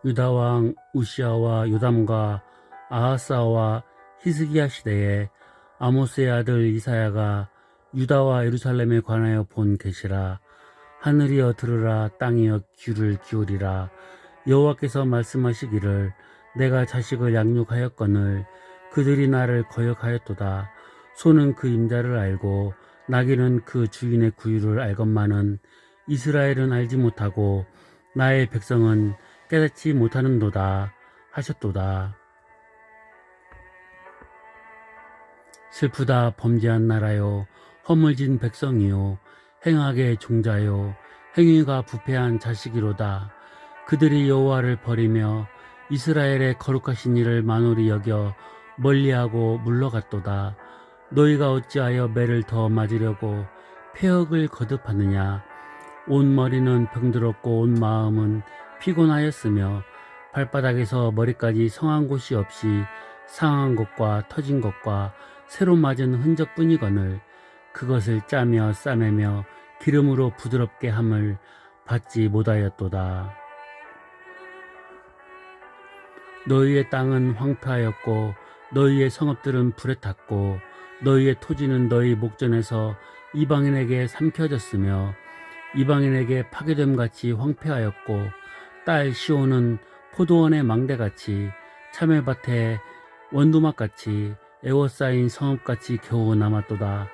유다 왕 우시아와 요담과 아하스와 히스기야 시대에 아모스의 아들 이사야가 유다와 예루살렘에 관하여 본 계시라. 하늘이여 들으라, 땅이여 귀를 기울이라. 여호와께서 말씀하시기를 내가 자식을 양육하였거늘 그들이 나를 거역하였도다. 소는 그 임자를 알고 나귀는 그 주인의 구유를 알건만은 이스라엘은 알지 못하고 나의 백성은 깨닫지 못하는도다 하셨도다. 슬프다 범죄한 나라요, 허물진 백성이요, 행악의 종자요, 행위가 부패한 자식이로다. 그들이 여호와를 버리며 이스라엘의 거룩하신 이를 만홀히 여겨 멀리하고 물러갔도다. 너희가 어찌하여 매를 더 맞으려고 폐역을 거듭하느냐. 온 머리는 병들었고 온 마음은 피곤하였으며 발바닥에서 머리까지 성한 곳이 없이 상한 것과 터진 것과 새로 맞은 흔적뿐이거늘 그것을 짜며 싸매며 기름으로 부드럽게 함을 받지 못하였도다. 너희의 땅은 황폐하였고 너희의 성읍들은 불에 탔고 너희의 토지는 너희 목전에서 이방인에게 삼켜졌으며 이방인에게 파괴됨같이 황폐하였고 딸 시온은 포도원의 망대같이 참외밭에 원두막같이 애워싸인 성읍같이 겨우 남았도다.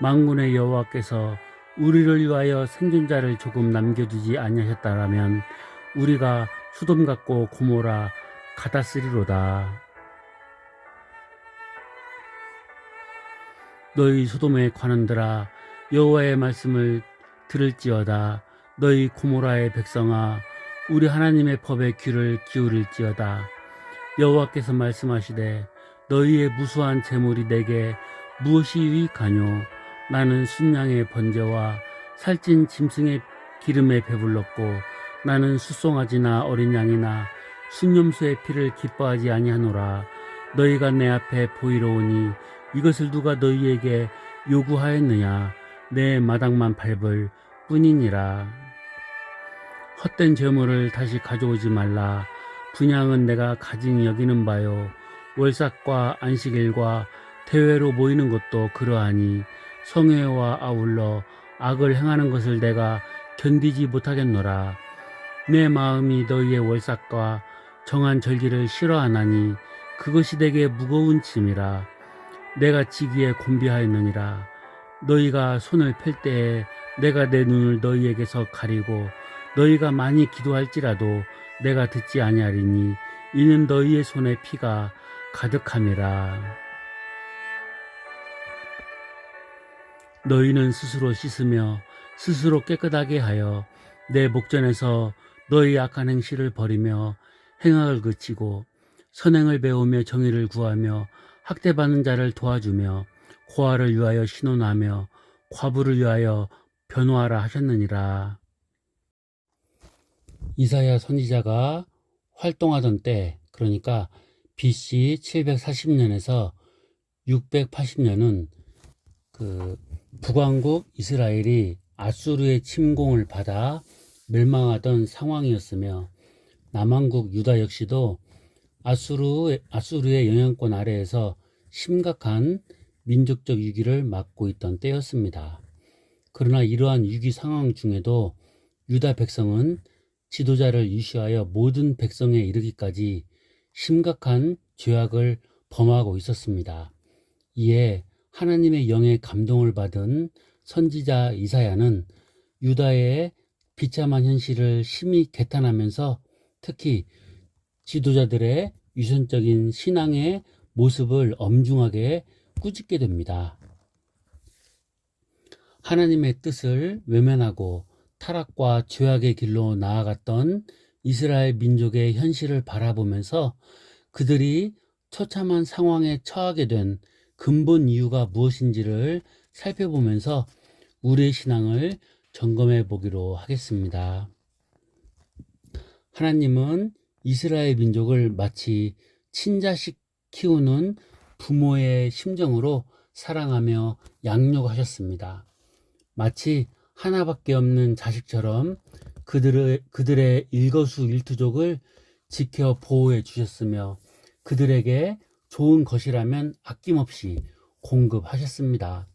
만군의 여호와께서 우리를 위하여 생존자를 조금 남겨두지 아니하셨다라면 우리가 소돔 같고 고모라 같았으리로다. 너희 소돔의 관원들아, 여호와의 말씀을 들을지어다. 너희 고모라의 백성아, 우리 하나님의 법에 귀를 기울일지어다. 여호와께서 말씀하시되 너희의 무수한 재물이 내게 무엇이 유익하뇨. 나는 순양의 번제와 살찐 짐승의 기름에 배불렀고 나는 숫송아지나 어린 양이나 순념수의 피를 기뻐하지 아니하노라. 너희가 내 앞에 보이러 오니 이것을 누가 너희에게 요구하였느냐. 내 마당만 밟을 뿐이니라. 헛된 재물을 다시 가져오지 말라. 분향은 내가 가증히 여기는 바요. 월삭과 안식일과 대회로 모이는 것도 그러하니 성회와 아울러 악을 행하는 것을 내가 견디지 못하겠노라. 내 마음이 너희의 월삭과 정한 절기를 싫어하나니 그것이 내게 무거운 짐이라. 내가 지기에 곤비하였느니라. 너희가 손을 펼 때에 내가 내 눈을 너희에게서 가리고 너희가 많이 기도할지라도 내가 듣지 아니하리니 이는 너희의 손에 피가 가득함이라. 너희는 스스로 씻으며 스스로 깨끗하게 하여 내 목전에서 너희 악한 행실을 버리며 행악을 그치고 선행을 배우며 정의를 구하며 학대받는 자를 도와주며 고아를 위하여 신원하며 과부를 위하여 변호하라 하셨느니라. 이사야 선지자가 활동하던 때, 그러니까 BC 740년에서 680년은 그 북왕국 이스라엘이 아수르의 침공을 받아 멸망하던 상황이었으며 남왕국 유다 역시도 아수르의 영향권 아래에서 심각한 민족적 위기를 맞고 있던 때였습니다. 그러나 이러한 위기 상황 중에도 유다 백성은 지도자를 유시하여 모든 백성에 이르기까지 심각한 죄악을 범하고 있었습니다. 이에 하나님의 영의 감동을 받은 선지자 이사야는 유다의 비참한 현실을 심히 개탄하면서 특히 지도자들의 위선적인 신앙의 모습을 엄중하게 꾸짖게 됩니다. 하나님의 뜻을 외면하고 타락과 죄악의 길로 나아갔던 이스라엘 민족의 현실을 바라보면서 그들이 처참한 상황에 처하게 된 근본 이유가 무엇인지를 살펴보면서 우리의 신앙을 점검해 보기로 하겠습니다. 하나님은 이스라엘 민족을 마치 친자식 키우는 부모의 심정으로 사랑하며 양육하셨습니다. 마치 하나밖에 없는 자식처럼 그들의 일거수일투족을 지켜 보호해 주셨으며 그들에게 좋은 것이라면 아낌없이 공급하셨습니다.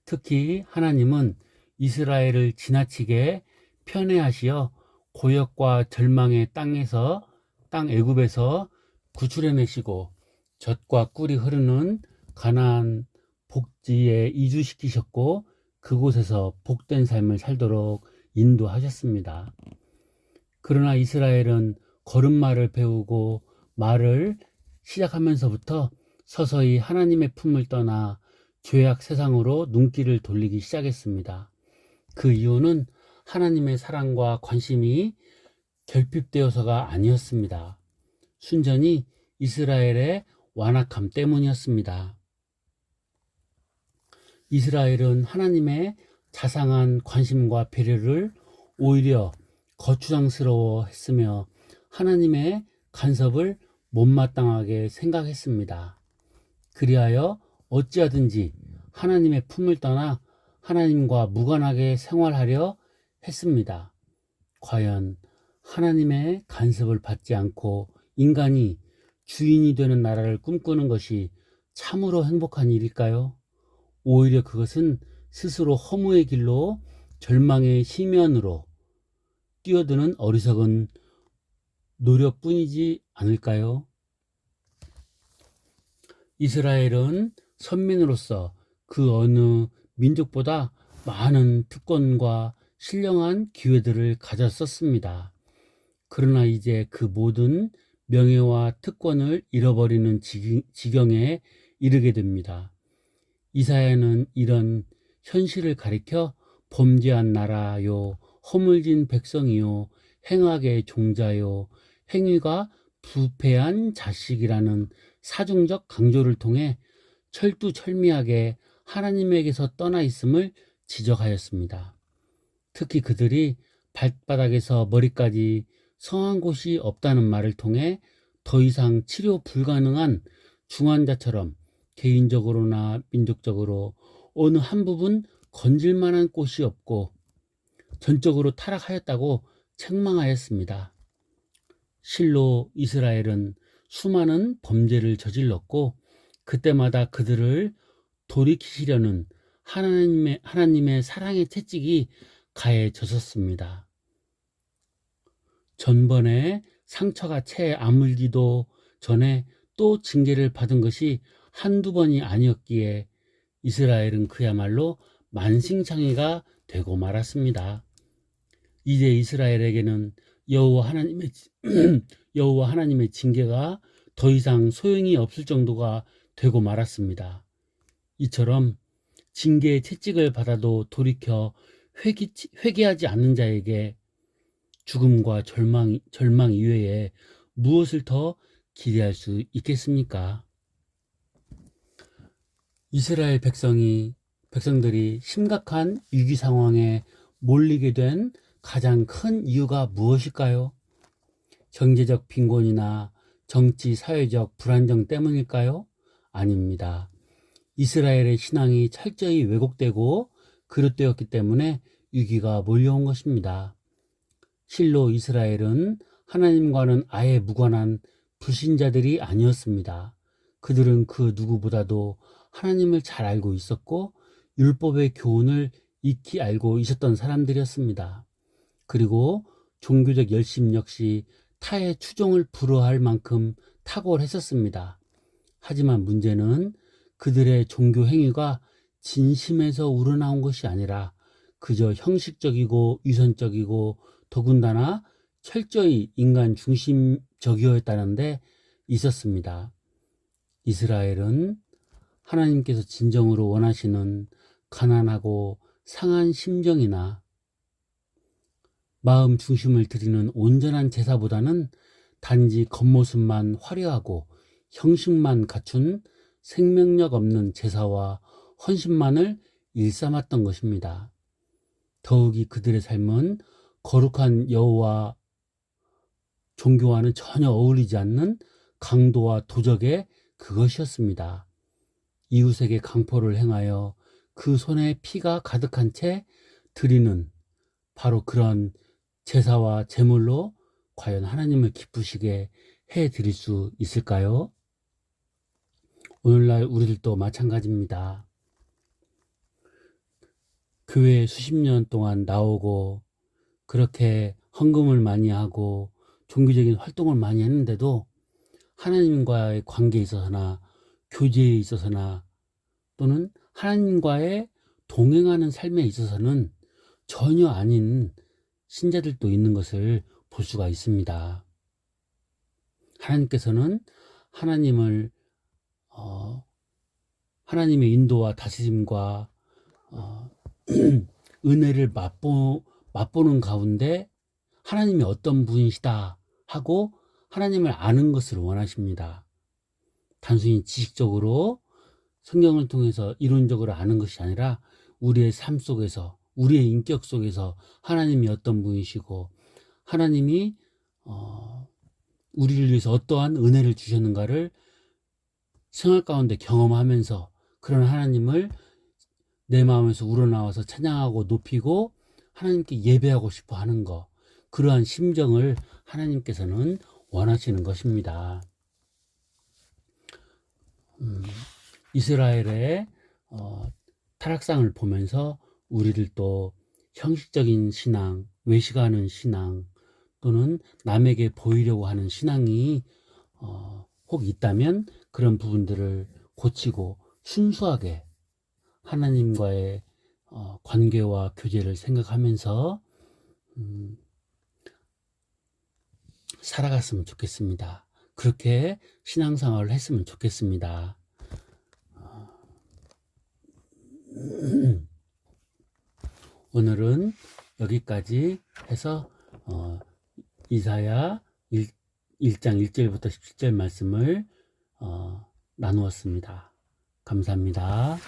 특히 하나님은 이스라엘을 지나치게 편애하시어 고역과 절망의 땅 애굽에서 구출해내시고 젖과 꿀이 흐르는 가나안 복지에 이주시키셨고 그곳에서 복된 삶을 살도록 인도하셨습니다. 그러나 이스라엘은 걸음마를 배우고 말을 시작하면서부터 서서히 하나님의 품을 떠나 죄악 세상으로 눈길을 돌리기 시작했습니다. 그 이유는 하나님의 사랑과 관심이 결핍되어서가 아니었습니다. 순전히 이스라엘의 완악함 때문이었습니다. 이스라엘은 하나님의 자상한 관심과 배려를 오히려 거추장스러워 했으며 하나님의 간섭을 못마땅하게 생각했습니다. 그리하여 어찌하든지 하나님의 품을 떠나 하나님과 무관하게 생활하려 했습니다. 과연 하나님의 간섭을 받지 않고 인간이 주인이 되는 나라를 꿈꾸는 것이 참으로 행복한 일일까요? 오히려 그것은 스스로 허무의 길로 절망의 심연으로 뛰어드는 어리석은 노력뿐이지 않을까요? 이스라엘은 선민으로서 그 어느 민족보다 많은 특권과 신령한 기회들을 가졌었습니다. 그러나 이제 그 모든 명예와 특권을 잃어버리는 지경에 이르게 됩니다. 이사야는 이런 현실을 가리켜 범죄한 나라요, 허물진 백성이요, 행악의 종자요, 행위가 부패한 자식이라는 사중적 강조를 통해 철두철미하게 하나님에게서 떠나 있음을 지적하였습니다. 특히 그들이 발바닥에서 머리까지 성한 곳이 없다는 말을 통해 더 이상 치료 불가능한 중환자처럼 개인적으로나 민족적으로 어느 한 부분 건질만한 곳이 없고 전적으로 타락하였다고 책망하였습니다. 실로 이스라엘은 수많은 범죄를 저질렀고 그때마다 그들을 돌이키시려는 하나님의 사랑의 채찍이 가해졌었습니다. 전번에 상처가 채 아물기도 전에 또 징계를 받은 것이 한두 번이 아니었기에 이스라엘은 그야말로 만신창이가 되고 말았습니다. 이제 이스라엘에게는 여호와 하나님의 징계가 더 이상 소용이 없을 정도가 되고 말았습니다. 이처럼 징계의 채찍을 받아도 돌이켜 회개하지 않는 자에게 죽음과 절망 이외에 무엇을 더 기대할 수 있겠습니까? 이스라엘 백성들이 심각한 위기 상황에 몰리게 된 가장 큰 이유가 무엇일까요? 경제적 빈곤이나 정치, 사회적 불안정 때문일까요? 아닙니다. 이스라엘의 신앙이 철저히 왜곡되고 그릇되었기 때문에 위기가 몰려온 것입니다. 실로 이스라엘은 하나님과는 아예 무관한 불신자들이 아니었습니다. 그들은 그 누구보다도 하나님을 잘 알고 있었고 율법의 교훈을 익히 알고 있었던 사람들이었습니다. 그리고 종교적 열심 역시 타의 추종을 불허할 만큼 탁월했었습니다. 하지만 문제는 그들의 종교 행위가 진심에서 우러나온 것이 아니라 그저 형식적이고 위선적이고 더군다나 철저히 인간 중심적이었다는 데 있었습니다. 이스라엘은 하나님께서 진정으로 원하시는 가난하고 상한 심정이나 마음 중심을 드리는 온전한 제사보다는 단지 겉모습만 화려하고 형식만 갖춘 생명력 없는 제사와 헌신만을 일삼았던 것입니다. 더욱이 그들의 삶은 거룩한 여호와 종교와는 전혀 어울리지 않는 강도와 도적의 그것이었습니다. 이웃에게 강포를 행하여 그 손에 피가 가득한 채 드리는 바로 그런 제사와 제물로 과연 하나님을 기쁘시게 해 드릴 수 있을까요? 오늘날 우리들도 마찬가지입니다. 교회에 수십 년 동안 나오고 그렇게 헌금을 많이 하고 종교적인 활동을 많이 했는데도 하나님과의 관계에 있어서나 교제에 있어서나 또는 하나님과의 동행하는 삶에 있어서는 전혀 아닌 신자들도 있는 것을 볼 수가 있습니다. 하나님께서는 하나님을 하나님의 인도와 다스림과 은혜를 맛보는 가운데 하나님이 어떤 분이시다 하고 하나님을 아는 것을 원하십니다. 단순히 지식적으로 성경을 통해서 이론적으로 아는 것이 아니라 우리의 삶 속에서 우리의 인격 속에서 하나님이 어떤 분이시고 하나님이 우리를 위해서 어떠한 은혜를 주셨는가를 생활 가운데 경험하면서 그런 하나님을 내 마음에서 우러나와서 찬양하고 높이고 하나님께 예배하고 싶어 하는 것, 그러한 심정을 하나님께서는 원하시는 것입니다. 이스라엘의 타락상을 보면서 우리들도 형식적인 신앙, 외식하는 신앙 또는 남에게 보이려고 하는 신앙이 혹 있다면 그런 부분들을 고치고 순수하게 하나님과의 관계와 교제를 생각하면서 살아갔으면 좋겠습니다. 그렇게 신앙생활을 했으면 좋겠습니다. 오늘은 여기까지 해서 이사야 1장 1절부터 17절 말씀을 나누었습니다. 감사합니다.